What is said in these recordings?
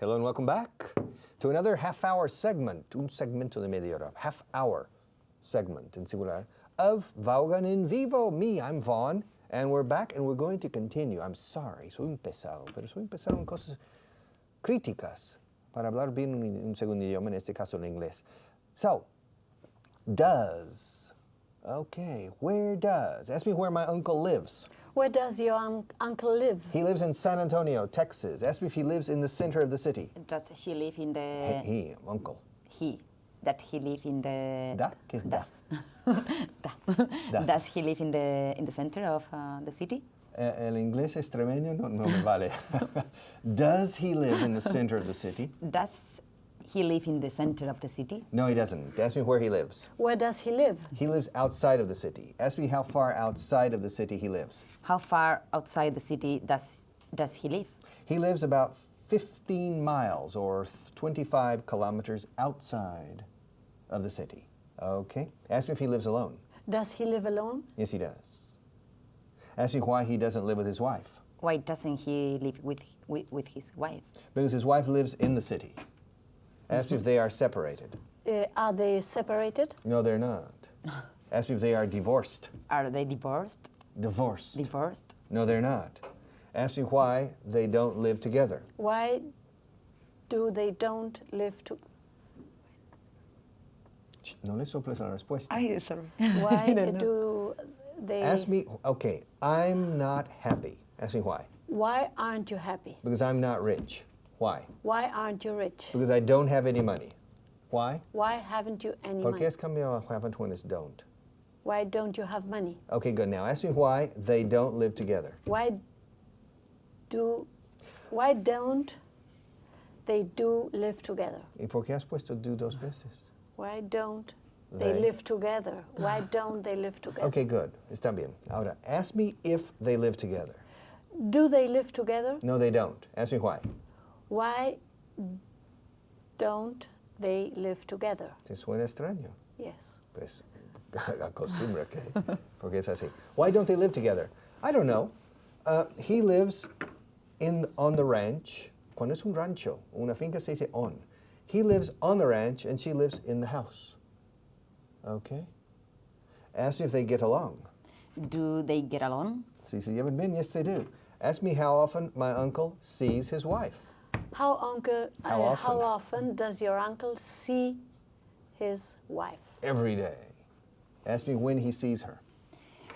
Hello and welcome back to another half-hour segment, un segmento de media hora, half-hour segment in singular of Vaughan in Vivo. Me, I'm Vaughan, and we're back and we're going to continue. I'm sorry, soy un pesado, pero soy un pesado en cosas críticas para hablar bien un segundo idioma, en este caso el inglés. So, does. Okay, where does? Ask me where my uncle lives. Where does your uncle live? He lives in San Antonio, Texas. Ask me if he lives in the center of the city. Does she live in the... He, uncle. That he live in the... Da? ¿Qué es da? Da. Does he live in the center of the city? El inglés extremeño no me vale. Does he live in the center of the city? Does he live in the center of the city? No, he doesn't. Ask me where he lives. Where does he live? He lives outside of the city. Ask me how far outside of the city he lives. How far outside the city does he live? He lives about 15 miles or 25 kilometers outside of the city. Okay? Ask me if he lives alone. Does he live alone? Yes, he does. Ask me why he doesn't live with his wife. Why doesn't he live with his wife? Because his wife lives in the city. Ask me if they are separated. Are they separated? No, they're not. Ask me if they are divorced. Are they divorced? Divorced. Divorced? No, they're not. Ask me why they don't live together. Why do they don't live together? No le soples la respuesta. Ay, sorry. Why do they... Ask me, okay, I'm not happy. Ask me why. Why aren't you happy? Because I'm not rich. Why? Why aren't you rich? Because I don't have any money. Why? Why haven't you any ¿Por qué money? has cambiado haven't when it's don't? Why don't you have money? Okay, good. Now ask me why they don't live together. Why don't they do live together? ¿Y por qué has puesto do dos veces? Why don't they They. live together? Why don't they live together? Okay, good. Está bien. Ahora, ask me if they live together. Do they live together? No, they don't. Ask me why. Why don't they live together? ¿Te suena extraño? Yes. Pues, acostúmbrate, porque es así. Why don't they live together? I don't know. He lives on the ranch. Cuando es un rancho, una finca se dice on. He lives on the ranch and she lives in the house. Okay? Ask me if they get along. Do they get along? Si se llevan bien? Yes, they do. Ask me how often my uncle sees his wife. How often? often does your uncle see his wife? Every day. Ask me when he sees her.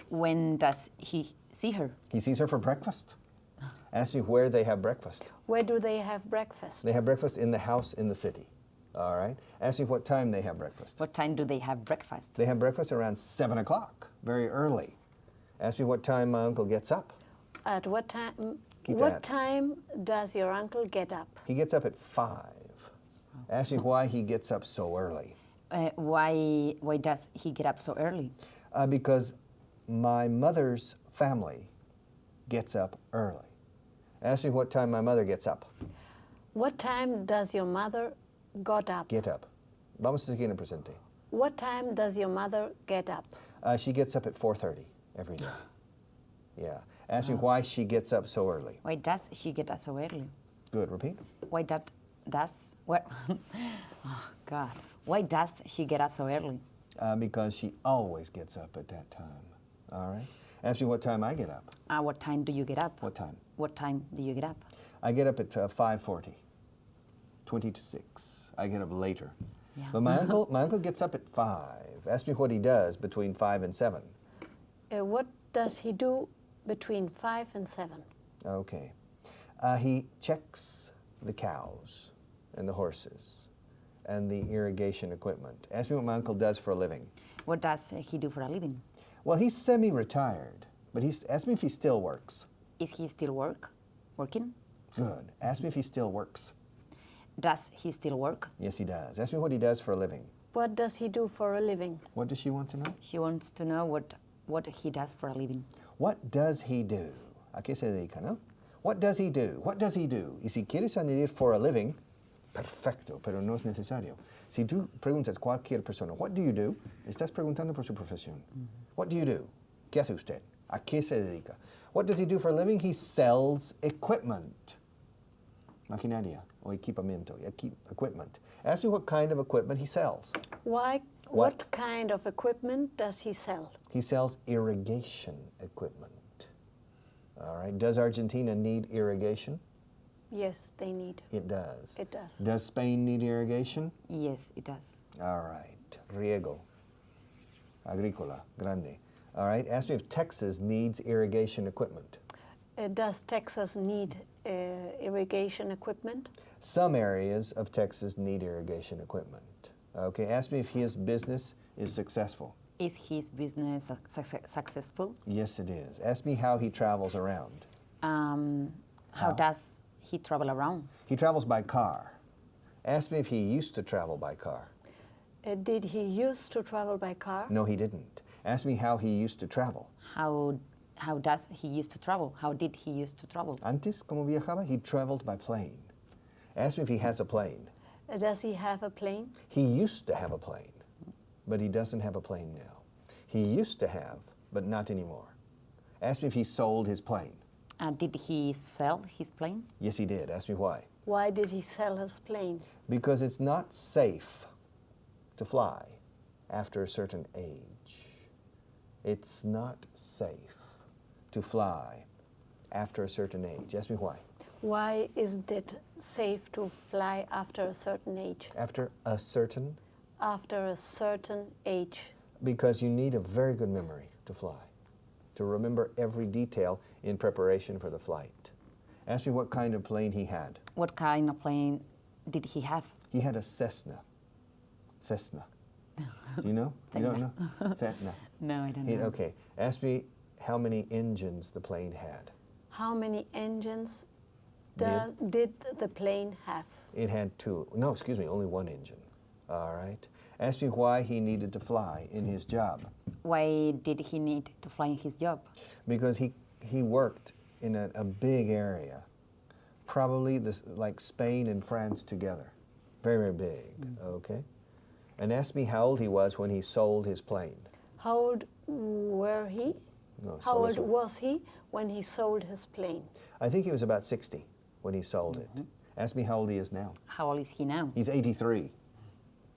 When does he see her? He sees her for breakfast. Ask me where they have breakfast. Where do they have breakfast? They have breakfast in the house in the city. All right? Ask me what time they have breakfast. What time do they have breakfast? They have breakfast around 7 o'clock, very early. Ask me what time my uncle gets up. At what time? Keep What that. time does your uncle get up? He gets up at 5. Ask me why he gets up so early. Why does he get up so early? Because my mother's family gets up early. Ask me what time my mother gets up. What time does your mother got up? Get up. Vamos a seguir en el presente. What time does your mother get up? She gets up at 4:30 every day. Yeah. Ask me why she gets up so early. Why does she get up so early? Good. Repeat. Why oh God. Why does she get up so early? Because she always gets up at that time. All right? Ask me what time I get up. What time do you get up? What time? What time do you get up? I get up at 5:40. 20 to 6. I get up later. Yeah. But my uncle gets up at 5. Ask me what he does between 5 and 7. What does he do between 5 and 7? Okay. He checks the cows and the horses and the irrigation equipment. Ask me what my uncle does for a living. What does he do for a living? Well, he's semi-retired, but ask me if he still works. Is he still working? Good. Ask me if he still works. Does he still work? Yes, he does. Ask me what he does for a living. What does he do for a living? What does she want to know? She wants to know what he does for a living. What does he do? ¿A qué se dedica, no? What does he do? What does he do? Y si quieres añadir for a living, perfecto, pero no es necesario. Si tú preguntas a cualquier persona, what do you do? Estás preguntando por su profesión. What do you do? ¿Qué hace usted? ¿A qué se dedica? What does he do for a living? He sells equipment. Maquinaria o equipamiento, equipment. Ask me what kind of equipment he sells. What kind of equipment does he sell? He sells irrigation equipment. All right. Does Argentina need irrigation? Yes, they need. It does. It does. Does Spain need irrigation? Yes, it does. All right. Riego. Agrícola. Grande. All right. Ask me if Texas needs irrigation equipment. Does Texas need irrigation equipment? Some areas of Texas need irrigation equipment. Okay. Ask me if his business is successful. Is his business successful? Yes, it is. Ask me how he travels around. How does he travel around? He travels by car. Ask me if he used to travel by car. Did he used to travel by car? No, he didn't. Ask me how he used to travel. How does he used to travel? How did he used to travel? Antes, ¿cómo viajaba? He traveled by plane. Ask me if he has a plane. Does he have a plane? He used to have a plane, but he doesn't have a plane now. He used to have, but not anymore. Ask me if he sold his plane. Did he sell his plane? Yes, he did. Ask me why. Why did he sell his plane? Because it's not safe to fly after a certain age. It's not safe to fly after a certain age. Ask me why. Why isn't it safe to fly after a certain age? After a certain? After a certain age. Because you need a very good memory to fly, to remember every detail in preparation for the flight. Ask me what kind of plane he had. What kind of plane did he have? He had a Cessna. Cessna. Do you know? You don't know? Cessna. No, I don't know. Okay. Ask me how many engines the plane had. How many engines did the plane have? It had two. No, excuse me, only one engine. All right. Ask me why he needed to fly in his job. Why did he need to fly in his job? Because he worked in a big area, probably like Spain and France together. Very, very big, okay? And ask me how old he was when he sold his plane. How old were he? No, How old was he when he sold his plane? I think he was about 60 when he sold it. Ask me how old he is now. How old is he now? He's 83.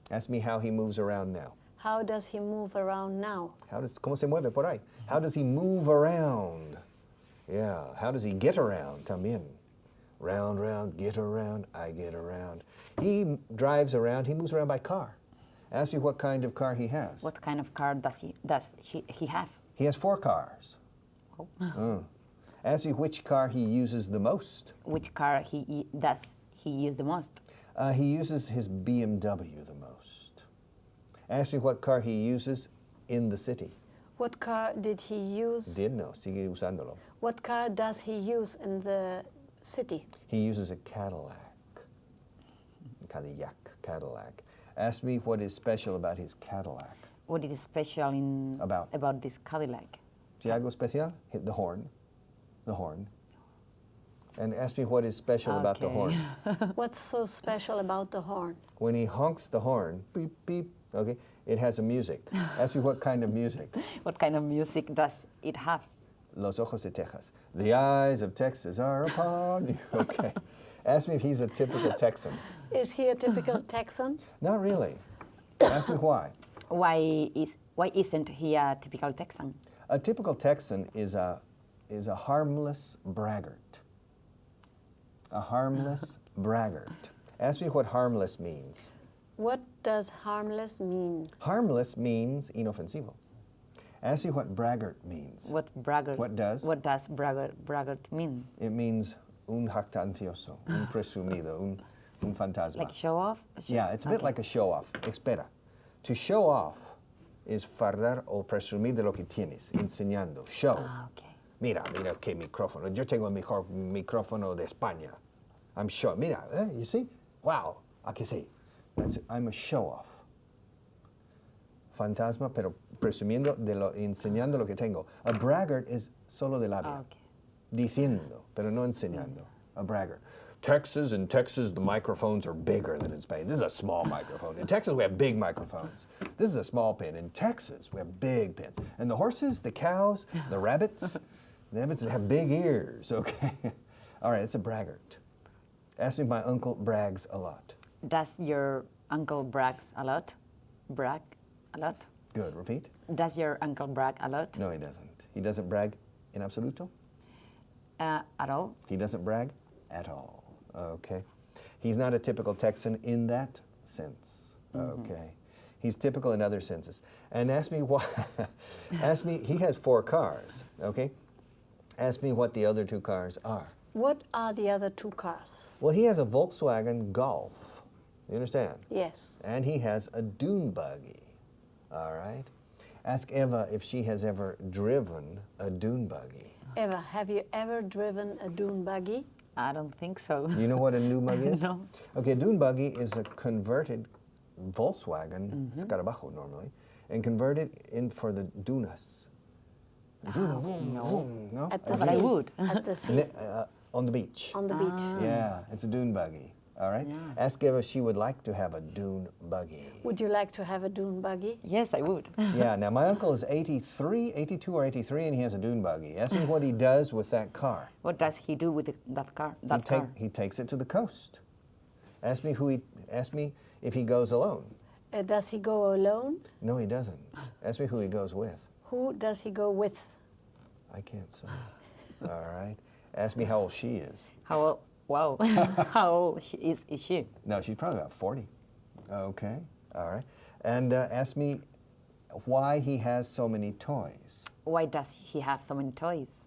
Ask me how he moves around now. How does he move around now? ¿Cómo se mueve por ahí? How does he move around? Yeah, how does he get around también? Round, round, get around, I get around. He drives around, he moves around by car. Ask me what kind of car he has. What kind of car does he have? He has 4 cars. Oh. Ask me which car he uses the most. Which car does he use the most? He uses his BMW the most. Ask me what car he uses in the city. What car did he use? No, sigue usándolo. What car does he use in the city? He uses a Cadillac. Cadillac. Ask me what is special about his Cadillac. What is special about this Cadillac? Si algo especial? Hit the horn. The horn. And ask me what is special about the horn. What's so special about the horn? When he honks the horn, beep, beep, okay, it has a music. Ask me what kind of music. What kind of music does it have? Los ojos de Texas. The eyes of Texas are upon you. Okay. Ask me if he's a typical Texan. Is he a typical Texan? Not really. Ask me why. Why isn't he a typical Texan? A typical Texan is a harmless braggart. A harmless braggart. Ask me what harmless means. What does harmless mean? Harmless means inofensivo. Ask me what braggart means. What braggart? What does? What does braggart mean? It means un jactancioso, un presumido, un fantasma. Like show off? Yeah, it's a bit like a show off. Espera. To show off is fardar o presumir de lo que tienes, enseñando. Show. Ah, okay. Mira qué micrófono. Yo tengo el mejor micrófono de España. I'm show. Mira, you see? Wow, aquí sí. I'm a show off. Fantasma, pero presumiendo enseñando lo que tengo. A braggart is solo de labio. Okay. Diciendo, pero no enseñando. A braggart. In Texas, the microphones are bigger than in Spain. This is a small microphone. In Texas, we have big microphones. This is a small pin. In Texas, we have big pins. And the horses, the cows, the rabbits have big ears, okay? All right, it's a braggart. Ask me if my uncle brags a lot. Does your uncle brags a lot? Brag a lot? Good. Repeat. Does your uncle brag a lot? No, he doesn't. He doesn't brag in absoluto? At all? He doesn't brag at all. Okay. He's not a typical Texan in that sense. Okay. He's typical in other senses. And ask me why. Ask me, he has 4 cars, okay? Ask me what the other 2 cars are. What are the other 2 cars? Well, he has a Volkswagen Golf. You understand? Yes. And he has a dune buggy. All right? Ask Eva if she has ever driven a dune buggy. Eva, have you ever driven a dune buggy? I don't think so. Do you know what a dune buggy is? No. Okay, a dune buggy is a converted Volkswagen, Scarabajo normally, and converted in for the dunas. No? At the But I sea. would. At the sea. On the beach. On the beach. Yeah, it's a dune buggy. All right? Ask Eva if she would like to have a dune buggy. Would you like to have a dune buggy? Yes, I would. Yeah, now my uncle is 82 or 83, and he has a dune buggy. Ask me what he does with that car. What does he do with that car? He takes it to the coast. Ask me if he goes alone. Does he go alone? No, he doesn't. Ask me who he goes with. Who does he go with? I can't say. All right. Ask me how old she is. How old? Wow. How old is she? No, she's probably about 40. Okay. All right. And ask me why he has so many toys. Why does he have so many toys?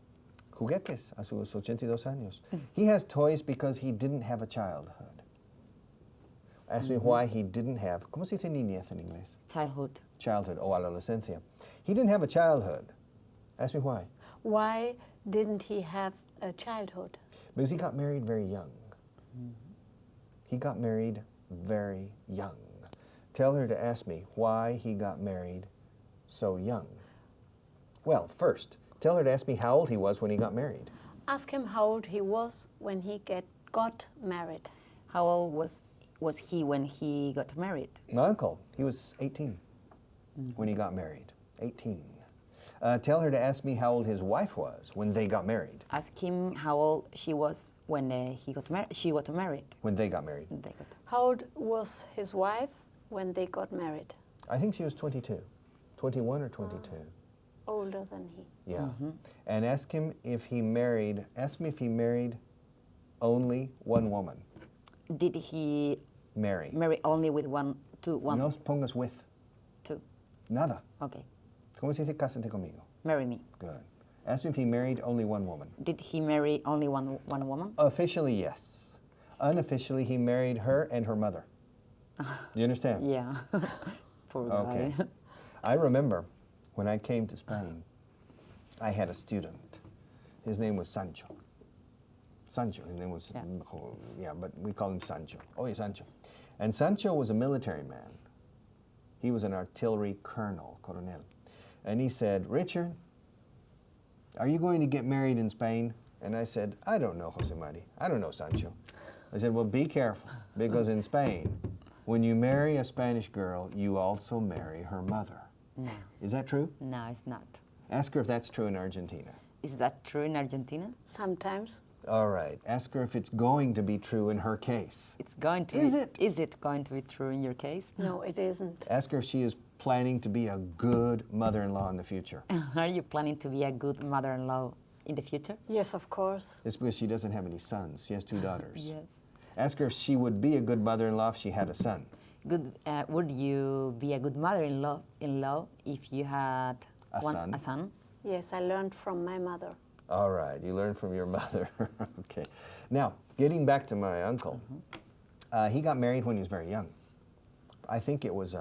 Juguetes a sus 82 años. He has toys because he didn't have a childhood. Ask me why he didn't have, ¿cómo se dice niñez en inglés? Childhood. Childhood o adolescencia. He didn't have a childhood. Ask me why. Why didn't he have a childhood? Because he got married very young. He got married very young. Tell her to ask me why he got married so young. Well, first, tell her to ask me how old he was when he got married. Ask him how old he was when he got married. How old was he when he got married? My uncle, he was 18 when he got married. 18. Tell her to ask me how old his wife was when they got married. Ask him how old she was when she got married. When they got married. How old was his wife when they got married? I think she was 22. 21 or 22. Older than he. Yeah. And ask me if he married only one woman. Did he Marry. only with one? No pongas with. 2. Nada. Okay. ¿Cómo se dice cásate conmigo? Marry me. Good. Ask me if he married only one woman. Did he marry only one woman? Officially, yes. Unofficially, he married her and her mother. Do you understand? Yeah. Poor guy. Okay. I remember when I came to Spain, I had a student. His name was Sancho. Sancho, his name was, but we call him Sancho. Oye, Sancho. And Sancho was a military man. He was an artillery colonel, coronel. And he said, Richard, are you going to get married in Spain? And I said, I don't know, Jose Mari. I don't know, Sancho. I said, well, be careful, because in Spain, when you marry a Spanish girl, you also marry her mother. No. Is that true? No, it's not. Ask her if that's true in Argentina. Is that true in Argentina? Sometimes. All right. Ask her if it's going to be true in her case. It's going to. Is be, it? Is it going to be true in your case? No, it isn't. Ask her if she is planning to be a good mother-in-law in the future. Are you planning to be a good mother-in-law in the future? Yes, of course. It's because she doesn't have any sons. She has 2 daughters. Yes. Ask her if she would be a good mother-in-law if she had a son. Good. Would you be a good mother-in-law if you had A son? Yes, I learned from my mother. All right, you learned from your mother. Okay. Now, getting back to my uncle, he got married when he was very young. I think it was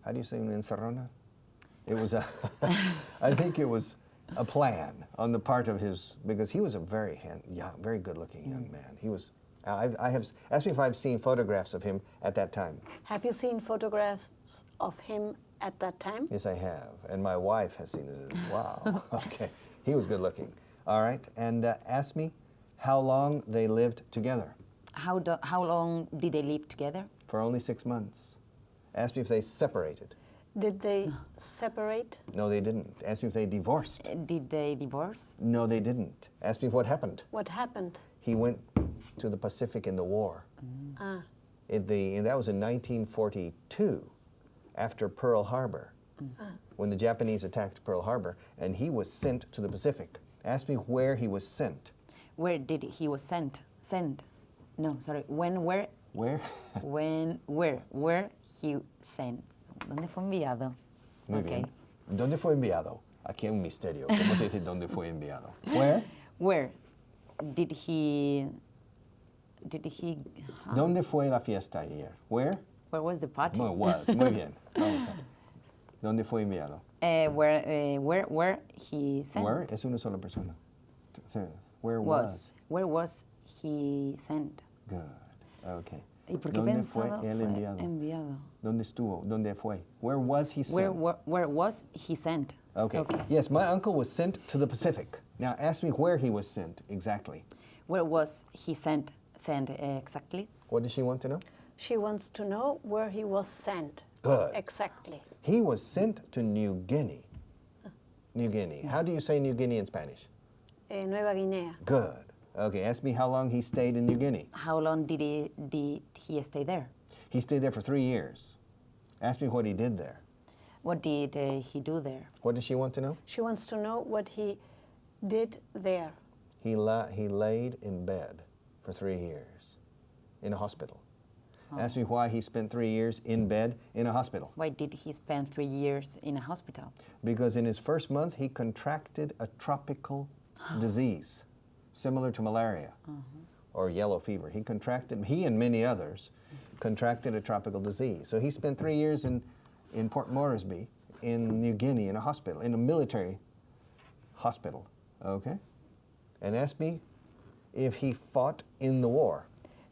how do you say encerrona? It was I think it was a plan on the part of his, because he was a very good-looking young man. He was. I have asked me if I've seen photographs of him at that time. Have you seen photographs of him at that time? Yes, I have, and my wife has seen it. Wow. Okay, he was good-looking. All right, and ask me how long they lived together. How long did they live together? For only 6 months. Ask me if they separated. Did they separate? No, they didn't. Ask me if they divorced. Did they divorce? No, they didn't. Ask me what happened. What happened? He went to the Pacific in the war. Ah, And that was in 1942, after Pearl Harbor, when the Japanese attacked Pearl Harbor, and he was sent to the Pacific. Ask me where he was sent. Where did he was sent? Sent? No, sorry. When, where? Where? Where he sent? ¿Dónde fue enviado? Muy Okay. bien. ¿Dónde fue enviado? Aquí hay un misterio. ¿Cómo se dice dónde fue enviado? Where? Where did he? ¿Dónde fue la fiesta ayer? Where? Where was the party? No, was. Muy bien. Vamos a ver. ¿Dónde fue enviado? Where he sent? Where es una sola persona. Where was? Where was he sent? Good. Okay. ¿Y por qué ¿Dónde fue pensaba él enviado? enviado? ¿Dónde estuvo? ¿Dónde fue? Where was he sent? Where was he sent? Okay. Yes, my uncle was sent to the Pacific. Now ask me where he was sent exactly. Where was he sent? Sent exactly? What does she want to know? she wants to know where he was sent. Good. Exactly. He was sent to New Guinea. New Guinea. How do you say New Guinea in Spanish? Nueva Guinea. Good. Okay, ask me how long he stayed in New Guinea. How long did he stay there? He stayed there for 3 years. Ask me what he did there. What did he do there? What does she want to know? She wants to know what he did there. He laid in bed for 3 years in a hospital. Ask me why he spent 3 years in bed in a hospital. Why did he spend 3 years in a hospital? Because in his first month, he contracted a tropical disease similar to malaria or yellow fever. He and many others contracted a tropical disease. So he spent 3 years in Port Moresby in New Guinea in a hospital, in a military hospital, okay? And ask me if he fought in the war.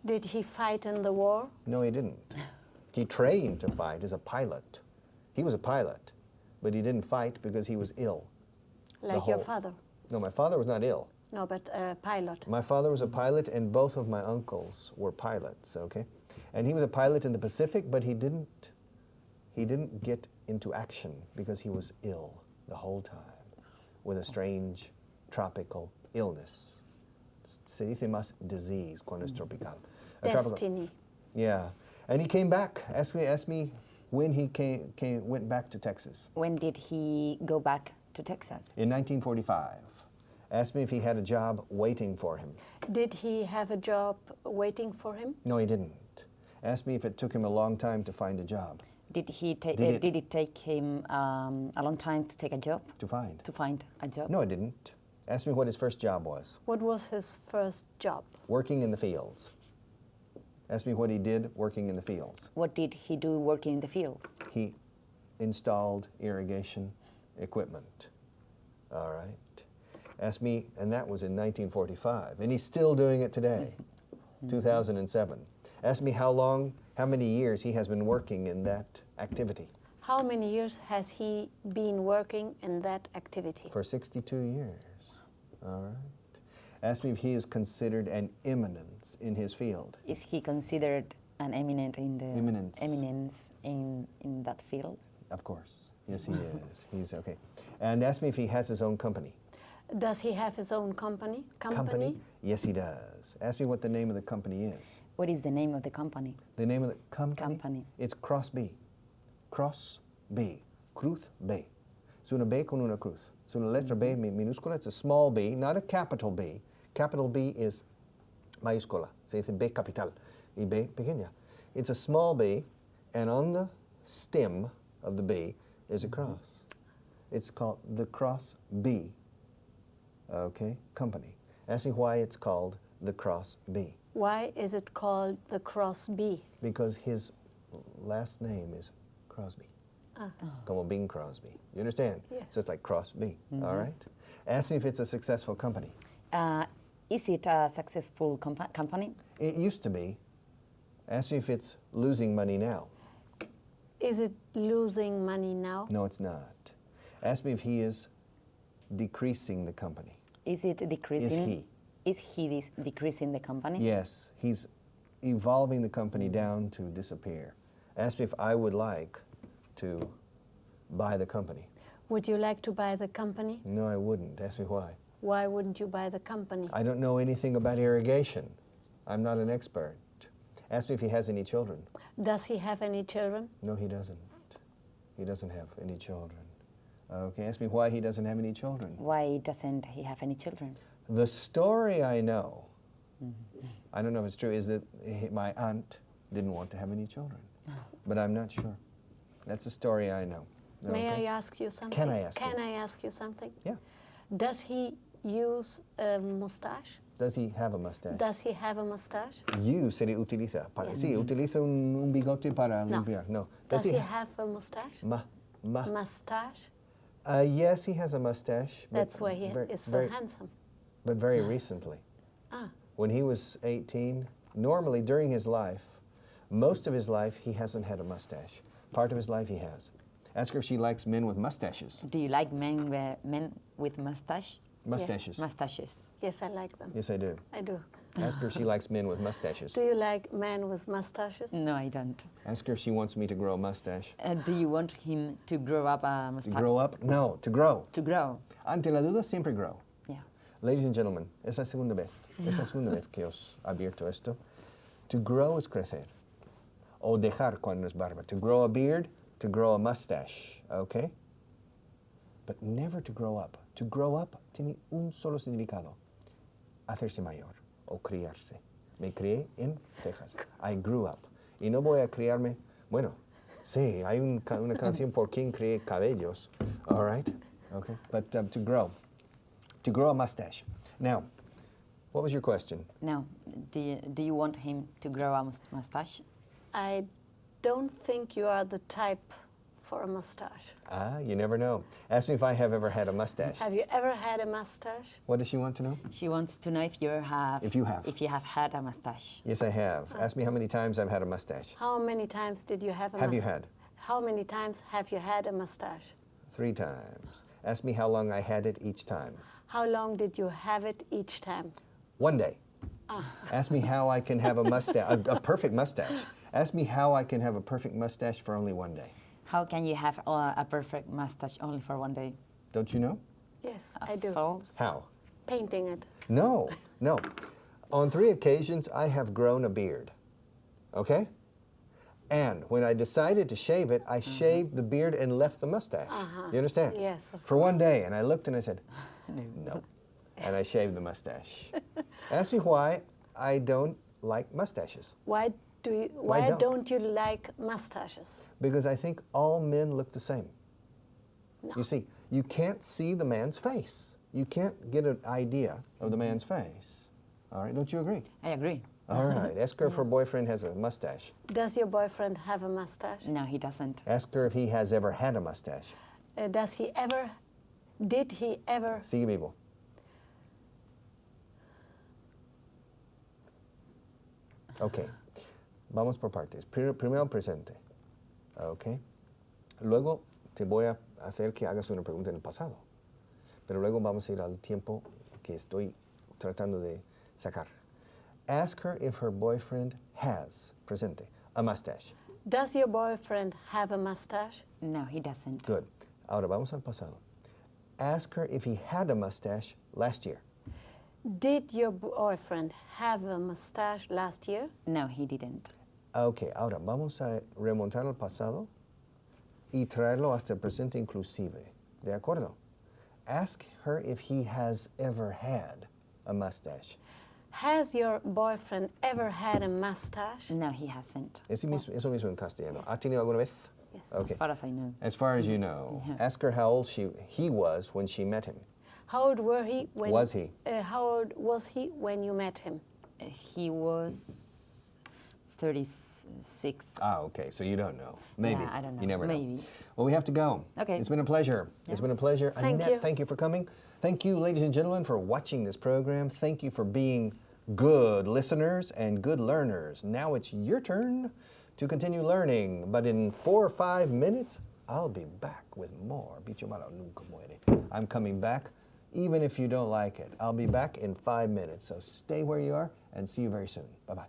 Did he fight in the war? No, he didn't. He trained to fight as a pilot. He was a pilot, but he didn't fight because he was ill. Like your father? No, my father was not ill. No, but a pilot. My father was a pilot, and both of my uncles were pilots, okay? And he was a pilot in the Pacific, but he didn't get into action because he was ill the whole time with a strange tropical illness. Se dice más disease cuando es tropical. A tropical- Destiny. Yeah. And he came back. Ask me when he went back to Texas. When did he go back to Texas? In 1945. Ask me if he had a job waiting for him. Did he have a job waiting for him? No, he didn't. Ask me if it took him a long time to find a job. Did Did it take him a long time to take a job? To find? To find a job? No, it didn't. Ask me what his first job was. What was his first job? Working in the fields. Ask me what he did working in the fields. What did he do working in the fields? He installed irrigation equipment. All right. Ask me, and that was in 1945, and he's still doing it today, 2007. Ask me how many years he has been working in that activity. How many years has he been working in that activity? For 62 years. All right. Ask me if he is considered an eminence in his field. Is he considered an eminence in that field? Of course. Yes, he is. He's okay. And ask me if he has his own company. Does he have his own company? Yes, he does. Ask me what the name of the company is. What is the name of the company? The name of the company? Company. It's Cross B. Cross B. Cruz B. Es una B con una cruz. Es una letra B minúscula. It's a small b, not a capital B. Capital B is mayúscula. Se dice B capital. Y B pequeña. It's a small b, and on the stem of the B is a cross. It's called the Cross B. Okay, company. Ask me why it's called the Cross B. Why is it called the Cross B? Because his last name is Crosby. Como Bing Crosby. You understand? Yes. So it's like Cross B, all right? Ask me if it's a successful company. Is it a successful company? It used to be. Ask me if it's losing money now. Is it losing money now? No, it's not. Ask me if he is decreasing the company. Is it decreasing? Is he decreasing the company? Yes, he's evolving the company down to disappear. Ask me if I would like to buy the company. Would you like to buy the company? No, I wouldn't. Ask me why. Why wouldn't you buy the company? I don't know anything about irrigation. I'm not an expert. Ask me if he has any children. Does he have any children? No, he doesn't. He doesn't have any children. Okay, ask me why he doesn't have any children. Why doesn't he have any children? The story I know, I don't know if it's true, is that my aunt didn't want to have any children. But I'm not sure. That's the story I know. May Okay? I ask you something? Can I ask you? Can I ask you something? Yeah. Does he use a mustache? Does he have a mustache? Does he have a mustache? Use sería utiliza. Yes. Sí, utiliza un bigote para No. limpiar. No. Does he have a mustache? Mustache? Yes, he has a mustache. but That's why he is so handsome. But very recently. Ah, When he was 18, normally during his life, most of his life, he hasn't had a mustache. Part of his life he has. Ask her if she likes men with mustaches. Do you like men with mustache? Mustaches. Mustaches. yes, I like them. Yes, I do. I do. Ask her if she likes men with mustaches. Do you like men with mustaches? No, I don't. Ask her if she wants me to grow a mustache. Do you want him to grow up a To mustache? grow up? No, to grow. To grow. Ante la duda, siempre grow. Yeah. Ladies and gentlemen, es la segunda vez. Es la segunda vez que os abierto esto. To grow es crecer. O dejar cuando es barba. To grow a beard, to grow a mustache. Okay? But never to grow up. To grow up tiene un solo significado. Hacerse mayor o criarse. Me crié en Texas. I grew up. Y no voy a criarme. Bueno, sí, hay una canción por quien crié cabellos. All right? Okay. But to grow. To grow a mustache. Now, what was your question? No. Do you want him to grow a mustache? I don't think you are the type for a mustache. Ah, you never know. Ask me if I have ever had a mustache. Have you ever had a mustache? What does she want to know? She wants to know if you have. If you have. If you have had a mustache. Yes, I have. Ask me how many times I've had a mustache. How many times did you have a Have you mustache? had? How many times have you had a mustache? 3 times. Ask me how long I had it each time. How long did you have it each time? 1 day. Ask me how I can have a mustache, a perfect mustache. Ask me how I can have a perfect mustache for only 1 day. How can you have a perfect mustache only for 1 day? Don't you know? Yes, I do. False. How? Painting it. No, no. On 3 occasions, I have grown a beard. Okay? And when I decided to shave it, I shaved the beard and left the mustache. You understand? Yes, of For 1 day, and I looked and I said, No. no. And I shaved the mustache. Ask me why I don't like mustaches. Why don't you like mustaches? Because I think all men look the same. No. You see, you can't see the man's face. You can't get an idea of the man's face. All right, don't you agree? I agree. All right, ask her if her boyfriend has a mustache. Does your boyfriend have a mustache? No, he doesn't. Ask her if he has ever had a mustache. Did he ever? Sigue vivo. Ok, vamos por partes. Primero presente. Ok. Luego te voy a hacer que hagas una pregunta en el pasado. Pero luego vamos a ir al tiempo que estoy tratando de sacar. Ask her if her boyfriend has, presente, a mustache. Does your boyfriend have a mustache? No, he doesn't. Good. Ahora vamos al pasado. Ask her if he had a mustache last year. Did your boyfriend have a mustache last year? No, he didn't. Ok, ahora vamos a remontar al pasado y traerlo hasta el presente inclusive. ¿De acuerdo? Ask her if he has ever had a mustache. Has your boyfriend ever had a mustache? No, he hasn't. Eso mismo en castellano. Yes. ¿Ha tenido alguna vez? Yes. Okay. As far as I know. As far as you know. Ask her how old he was when she met him. How old were he when? Was he? How old was he when you met him? He was 36. Ah, okay, so you don't know. Maybe. Yeah, I don't know. You never know. Maybe. Well, we have to go. Okay. It's been a pleasure. It's been a pleasure. Thank Annette, you. thank you for coming. Thank you, ladies and gentlemen, for watching this program. Thank you for being good listeners and good learners. Now it's your turn to continue learning. But in 4 or 5 minutes, I'll be back with more. Bicho malo nunca muere. I'm coming back, even if you don't like it. I'll be back in 5 minutes. So stay where you are and see you very soon. Bye-bye.